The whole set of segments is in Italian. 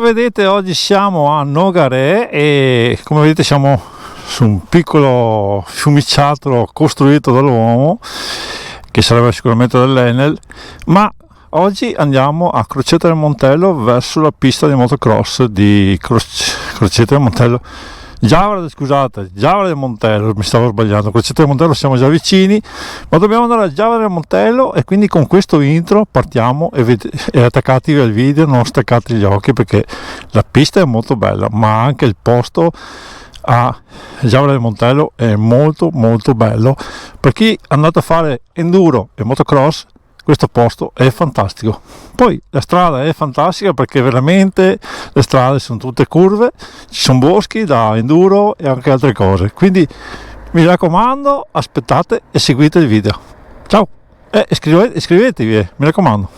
Vedete, oggi siamo a Nogaret e come vedete siamo su un piccolo fiumiciattolo costruito dall'uomo, che sarebbe sicuramente dell'Enel, ma oggi andiamo a Crocetta del Montello verso la pista di motocross di Crocetta del Montello. Giavra del Montello, mi stavo sbagliando. Crocetta del Montello siamo già vicini, ma dobbiamo andare a Giavra del Montello, e quindi con questo intro partiamo e attaccatevi al video, non staccate gli occhi, perché la pista è molto bella, ma anche il posto a Giavra del Montello è molto molto bello. Per chi è andato a fare enduro e motocross, questo posto è fantastico. Poi la strada è fantastica, perché veramente le strade sono tutte curve, ci sono boschi da enduro e anche altre cose, quindi mi raccomando, aspettate e seguite il video. Ciao, iscrivetevi, mi raccomando.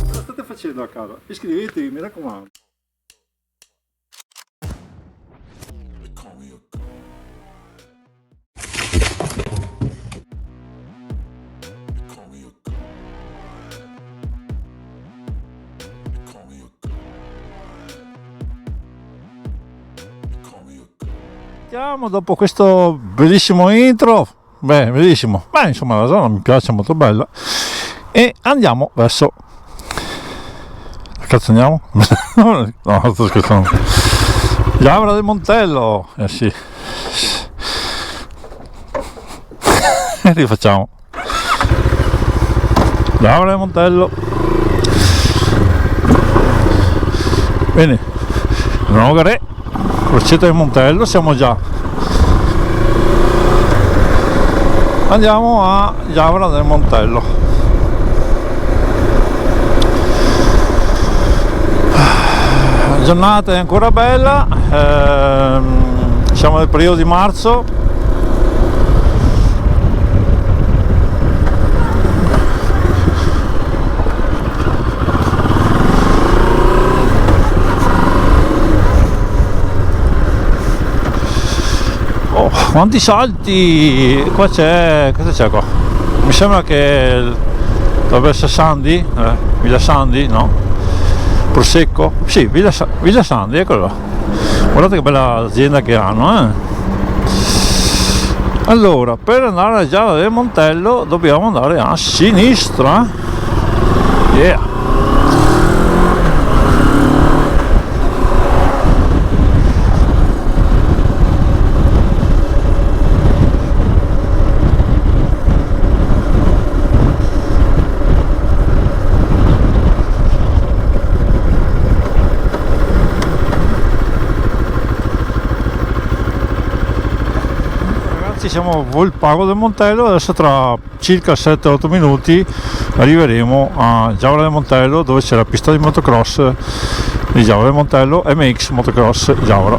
Cosa state facendo a casa? Iscrivetevi, mi raccomando. Dopo questo bellissimo intro, bellissimo, insomma la zona mi piace, molto bella, e andiamo verso, cazzo andiamo? No, sto scherzando. Giavra del Montello, sì. Rifacciamo. Giavra del Montello. Bene, Nogaret, Crocetta del Montello, siamo già. Andiamo a Giavra del Montello. La giornata è ancora bella, siamo nel periodo di marzo. Quanti salti! Qua c'è, cosa c'è qua? Mi sembra che dovrebbe essere Sandy, Villa Sandy, no? Prosecco? Sì, Villa Sandy, eccolo là. Guardate che bella azienda che hanno, Allora, per andare a Giavra del Montello dobbiamo andare a sinistra. Yeah! Siamo a Volpago del Montello, adesso tra circa 7-8 minuti arriveremo a Giavra del Montello, dove c'è la pista di motocross di Giavra del Montello, MX Motocross Giavra.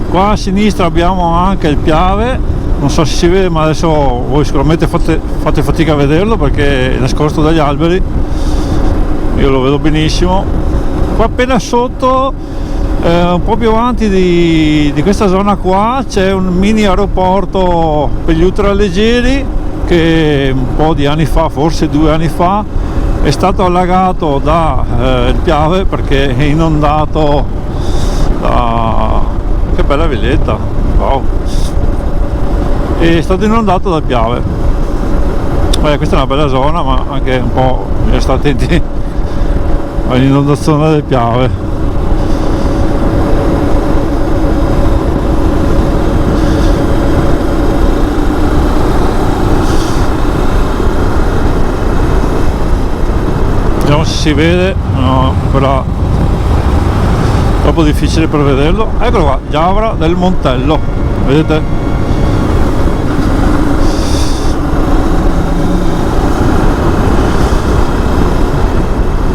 Qua a sinistra abbiamo anche il Piave, non so se si vede, ma adesso voi sicuramente fate fatica a vederlo perché è nascosto dagli alberi. Io lo vedo benissimo. Qua appena sotto, un po' più avanti di questa zona qua, c'è un mini aeroporto per gli ultraleggeri che un po' di anni fa, forse 2 anni fa, è stato allagato da il Piave, perché è inondato da... che bella villetta, wow! È stato inondato dal Piave. Questa è una bella zona, ma anche un po' bisogna stare attenti all'inondazione del Piave. Vediamo se si vede, no, ancora troppo difficile per vederlo. Eccolo qua, Giavra del Montello, vedete?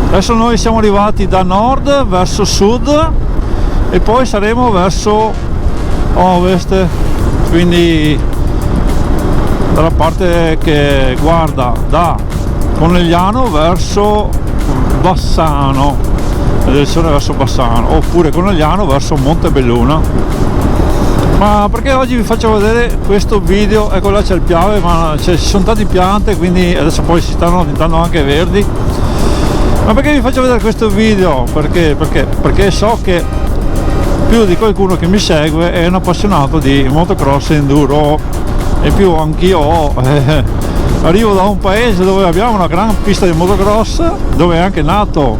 Adesso noi siamo arrivati da nord verso sud e poi saremo verso ovest, quindi dalla parte che guarda da Conegliano verso Bassano, la direzione verso Bassano, oppure Conegliano verso Montebelluna. Ma perché oggi vi faccio vedere questo video? Ecco, là c'è il Piave, ma ci sono tante piante, quindi adesso poi si stanno diventando anche verdi. Ma perché vi faccio vedere questo video? Perché so che più di qualcuno che mi segue è un appassionato di motocross e enduro, e più anch'io arrivo da un paese dove abbiamo una gran pista di motocross, dove è anche nato,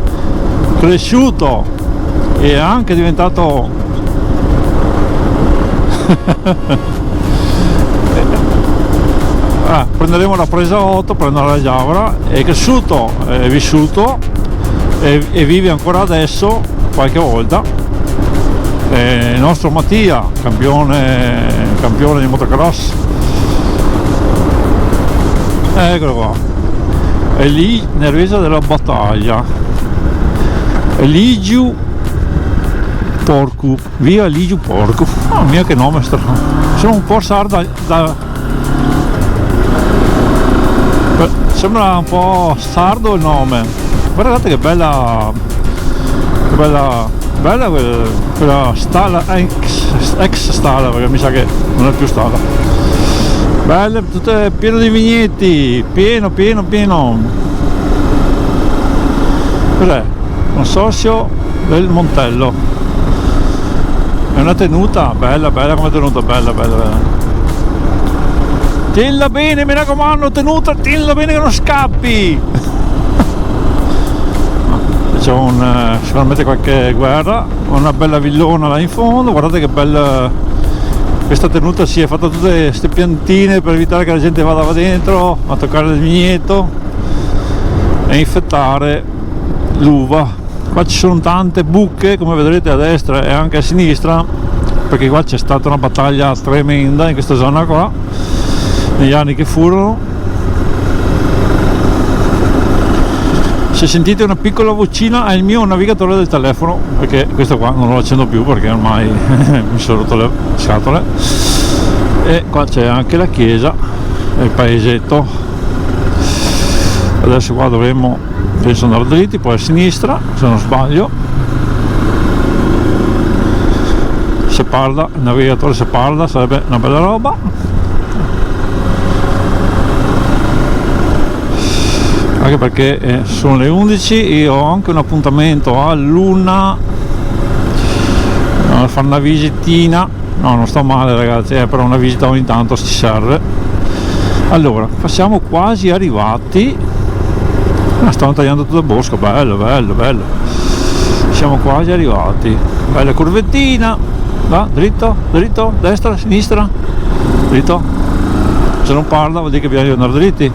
cresciuto e è anche diventato prenderemo la presa 8, prenderò la Giavra. È cresciuto, è vissuto e vive ancora adesso qualche volta. Il nostro Mattia, campione di motocross, eccolo qua, è lì nel riesa della battaglia, Ligiu Porcu, via Ligiu Porcu. Oh mio, che nome strano, sono un po' sarda sembra un po' sardo il nome. Guardate che bella quella stalla, ex stalla, perché mi sa che non è più stalla. Belle, tutte pieno di vigneti, pieno. Cos'è? Consorzio del Montello. È una tenuta bella come tenuta, bella. Tienila bene, mi raccomando, tenuta, tienila bene che non scappi. C'è sicuramente qualche guerra, una bella villona là in fondo. Guardate che bella questa tenuta, si è fatta tutte queste piantine per evitare che la gente vada dentro a toccare il vigneto e infettare l'uva. Qua ci sono tante buche, come vedrete a destra e anche a sinistra, perché qua c'è stata una battaglia tremenda in questa zona qua negli anni che furono. Se sentite una piccola vocina è il mio navigatore del telefono, perché questo qua non lo accendo più perché ormai mi sono rotto le scatole. E qua c'è anche la chiesa e il paesetto. Adesso qua dovremmo, penso, andare dritti, poi a sinistra se non sbaglio. Se parla, il navigatore se parla sarebbe una bella roba. Anche perché sono le 11, io ho anche un appuntamento all'1 a fare una visitina. No, non sto male ragazzi, però una visita ogni tanto ci serve. Allora, siamo quasi arrivati. Stanno tagliando tutto il bosco, bello. Siamo quasi arrivati. Bella curvettina, va, dritto, destra, sinistra, dritto. Se non parla vuol dire che bisogna andare dritti.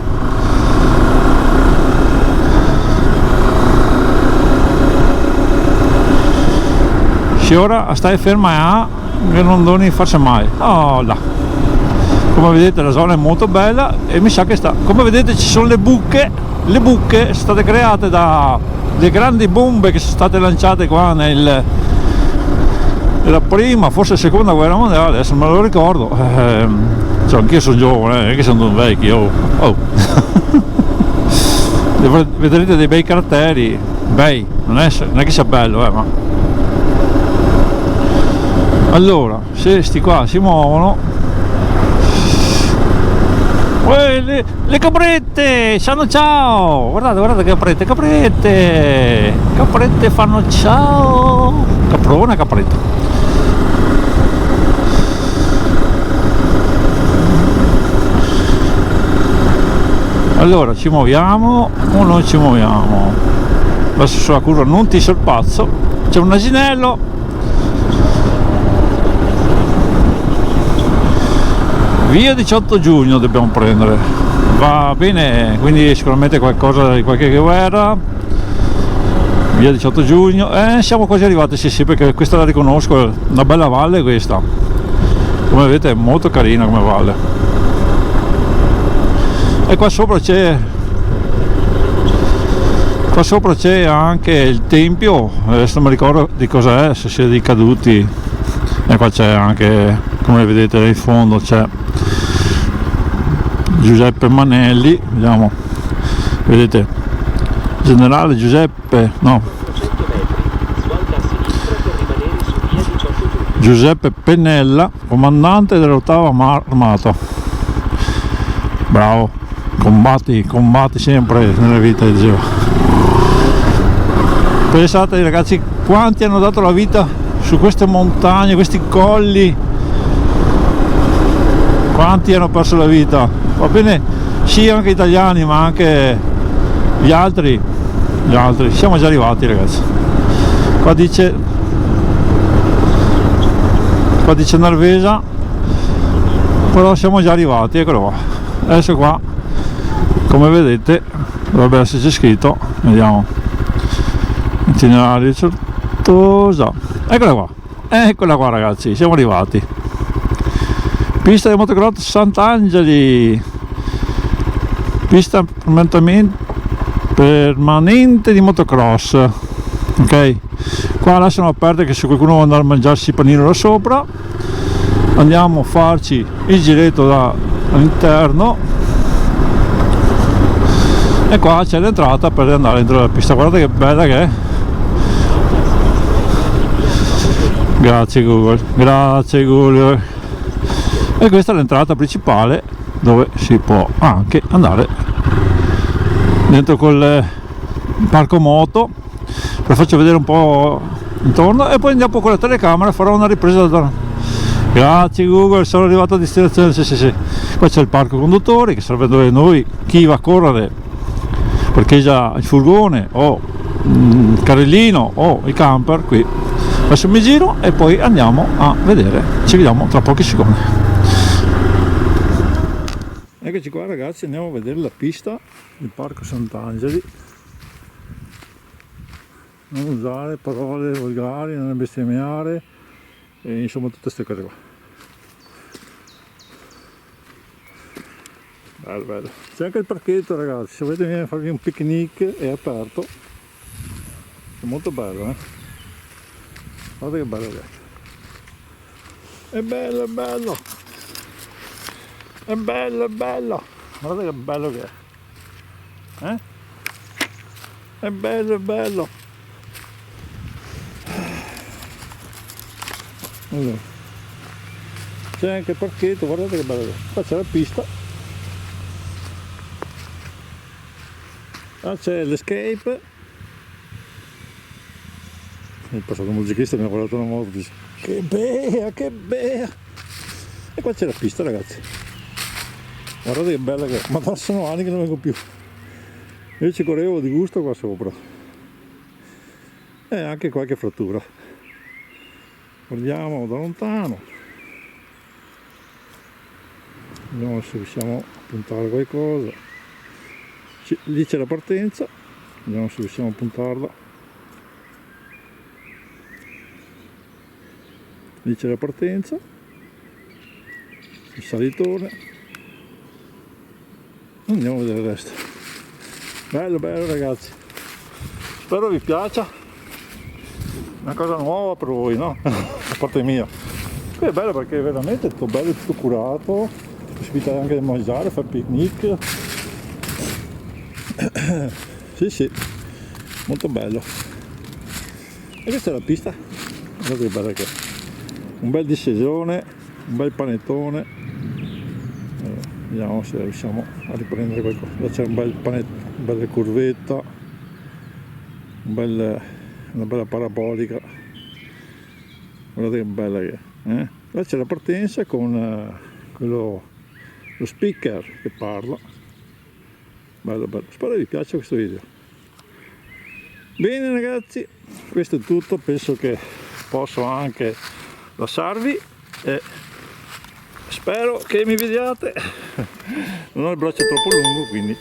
Ora stai ferma che non devi farsi mai. Oh là, come vedete la zona è molto bella e mi sa che come vedete ci sono le buche sono state create da le grandi bombe che sono state lanciate qua nella prima, forse seconda guerra mondiale, adesso me lo ricordo. Cioè, anch'io sono giovane, non è che sono un vecchio. Vedrete dei bei caratteri, non è che sia bello, ma allora, se sti qua si muovono, le caprette fanno ciao, guardate caprette fanno ciao, caprona, capretta. Allora, ci muoviamo o non ci muoviamo? Adesso sulla curva non ti sorpazzo, c'è un asinello. Via 18 giugno dobbiamo prendere, va bene, quindi sicuramente qualcosa di qualche guerra. Via 18 giugno, siamo quasi arrivati, sì, perché questa la riconosco, è una bella valle questa, come vedete è molto carina come valle. E qua sopra c'è anche il tempio, adesso non mi ricordo di cosa è, se sia dei caduti. E qua c'è anche, come vedete in fondo c'è Giuseppe Manelli, vediamo, vedete, generale Giuseppe, no, Giuseppe Pennella, comandante dell'ottava armato. Bravo, combatti sempre nella vita, dicevo. Pensate ragazzi quanti hanno dato la vita su queste montagne, questi colli, quanti hanno perso la vita, va bene, sì, anche italiani ma anche gli altri, siamo già arrivati ragazzi. Qua dice Narvesa, però siamo già arrivati, eccolo qua. Adesso qua, come vedete, dovrebbe esserci scritto, vediamo, itinerario Certosa, eccola qua ragazzi, siamo arrivati. Pista di motocross Sant'Angeli, pista permanente di motocross, ok. Qua lasciano aperte che se qualcuno vuole andare a mangiarsi il panino là sopra, andiamo a farci il giretto all'interno e qua c'è l'entrata per andare dentro la pista. Guardate che bella che è. Grazie Google. E questa è l'entrata principale dove si può anche andare dentro col parco moto. Vi faccio vedere un po' intorno e poi andiamo con la telecamera e farò una ripresa da... Grazie Google, sono arrivato a destinazione. Sì. Qua c'è il parco conduttori, che sarebbe dove noi, chi va a correre, parcheggia il furgone o il carrellino o il camper. Qui adesso mi giro e poi andiamo a vedere, ci vediamo tra pochi secondi. Eccoci qua ragazzi, andiamo a vedere la pista del parco Sant'Angeli. Non usare parole volgari, non bestemmiare e insomma tutte queste cose qua. Bello. C'è anche il parchetto ragazzi, se volete venire a farvi un picnic è aperto, è molto bello, guardate che bello che è. È bello, guardate che bello che è, è bello. Allora, c'è anche il parchetto, guardate che bello, qua c'è la pista, là c'è l'escape, è passato un musicista, mi ha guardato una moto, dice che bea, e qua c'è la pista ragazzi, guardate che bella che è, ma sono anni che non vengo più, io ci correvo di gusto qua sopra, e anche qualche frattura. Guardiamo da lontano, vediamo se riusciamo a puntare qualcosa. Lì c'è la partenza, vediamo se riusciamo a puntarla. Lì c'è la partenza, il salitone, andiamo a vedere il resto. Bello ragazzi, spero vi piaccia. Una cosa nuova per voi, no? Da parte mia. Qui è bello perché è veramente tutto bello, tutto curato, possibilità anche di mangiare, fare picnic. Sì, molto bello. E questa è la pista, guardate che bella che è. Un bel discesone, un bel panettone. Vediamo se riusciamo a riprendere qualcosa. Là c'è un bel panetto, una bella curvetta, una bella parabolica, guardate che bella che è, Là c'è la partenza con lo speaker che parla, bello, spero vi piaccia questo video. Bene ragazzi, questo è tutto, penso che posso anche lasciarvi e spero che mi vediate, non ho il braccio troppo lungo, quindi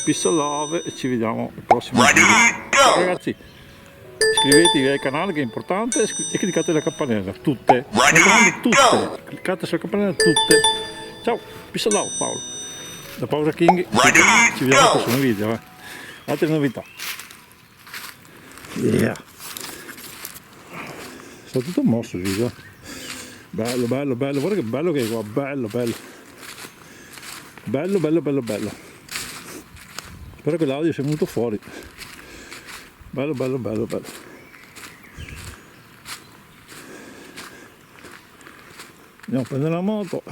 peace and love e ci vediamo al prossimo video. Ciao ragazzi, iscrivetevi al canale che è importante e cliccate la campanella, tutte, cliccate sulla campanella tutte. Ciao, peace and love Paolo, da Paolo King, ci vediamo al prossimo video, altre novità. Yeah. Sta tutto mosso il video. Bello, guarda che bello che è qua, bello. Però che l'audio si è venuto fuori. Bello, bello, bello, bello. Andiamo a prendere la moto.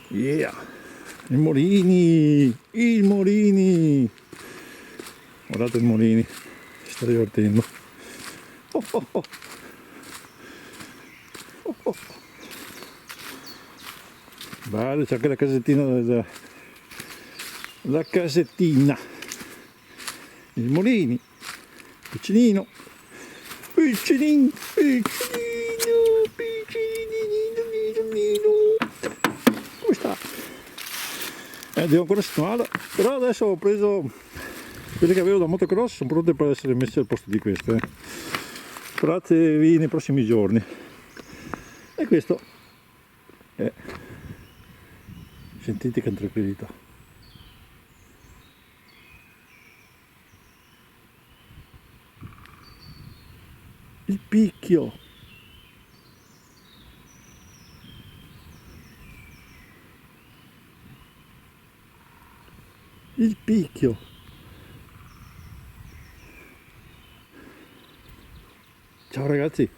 Yeah! I Morini! I Morini! Guardate il Morini, si sta divertendo. Oh, oh, oh. Oh, oh. Bello, c'è anche la casettina la casettina. Il Morini, piccinino, piccinino, piccinino, piccinino. Come sta? Devo ancora settimana, però adesso ho preso quelle che avevo da motocross, sono pronte per essere messe al posto di queste. Speratevi nei prossimi giorni. E questo è, sentite che tranquillità. Il picchio. Il picchio. Ciao ragazzi.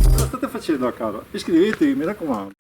Cosa state facendo a casa? Iscrivetevi, mi raccomando.